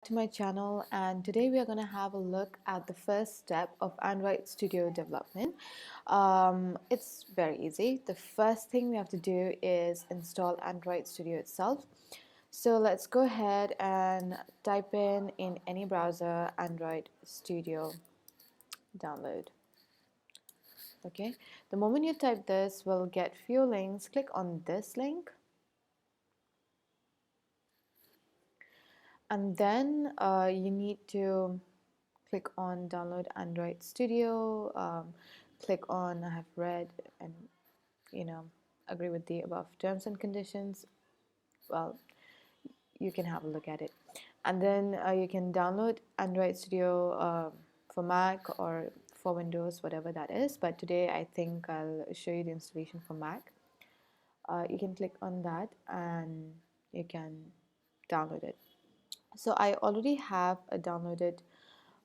To my channel, and today we are going to have a look at the first step of Android Studio development. It's very easy. The first thing we have to do is install Android Studio itself. So let's go ahead and type in any browser Android Studio download. Okay, the moment you type this, we'll get few links. Click on this link. And then you need to click on download Android Studio, click on I have read and agree with the above terms and conditions. Well, you can have a look at it, and then you can download Android Studio for Mac or for Windows, whatever that is, but today I think I'll show you the installation for Mac. You can click on that and you can download it. So I already have a downloaded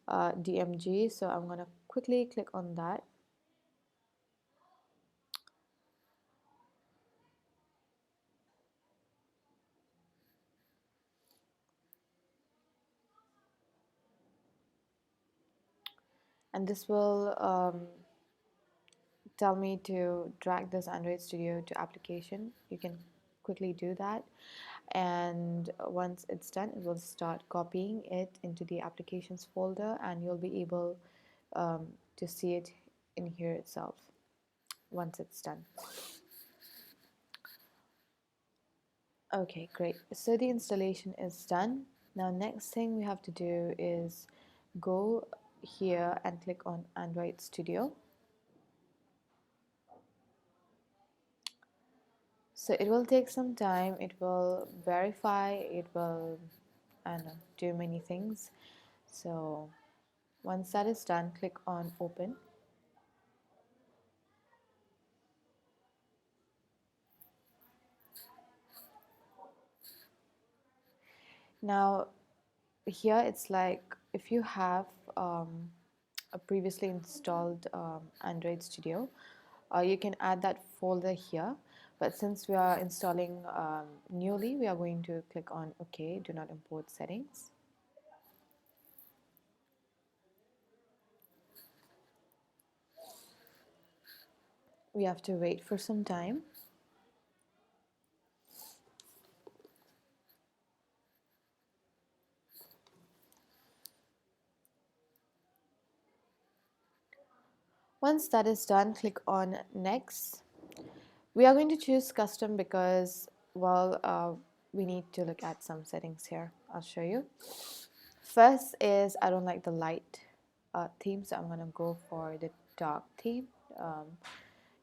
DMG, so I'm going to quickly click on that. And this will tell me to drag this Android Studio to application. You can quickly do that, and once it's done, it will start copying it into the applications folder, and you'll be able to see it in here itself once it's done. Okay, great. So the installation is done. Now next thing we have to do is go here and click on Android Studio. So it will take some time, it will verify, it will, I don't know, do many things. So once that is done, click on open. Now here it's like if you have a previously installed Android Studio, you can add that folder here, but since we are installing newly, we are going to click on OK, do not import settings. We have to wait for some time. Once that is done, click on next. We are going to choose custom because, well, we need to look at some settings here. I'll show you. First is I don't like the light theme, so I'm going to go for the dark theme.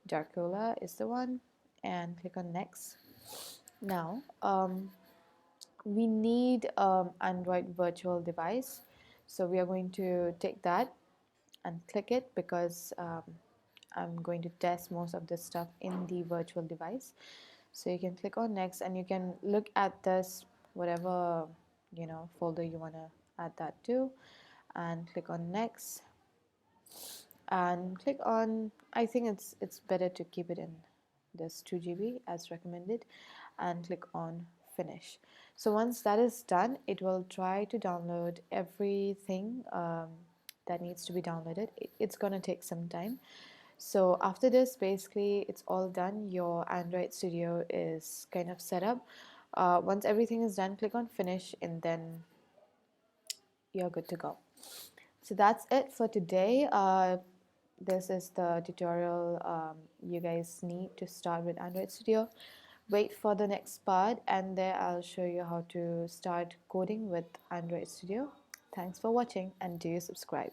Darkola is the one, and click on next. Now we need Android virtual device, so we are going to take that and click it because I'm going to test most of this stuff in the virtual device. So you can click on next and you can look at this whatever folder you want to add that to, and click on next and click on, I think it's better to keep it in this 2 GB as recommended, and click on finish. So once that is done, it will try to download everything that needs to be downloaded. It's gonna take some time. So after this, basically it's all done. Your Android Studio is kind of set up. Once everything is done, click on finish and then you're good to go. So that's it for today. This is the tutorial you guys need to start with Android Studio. Wait for the next part, and there I'll show you how to start coding with Android Studio. Thanks for watching, and do subscribe.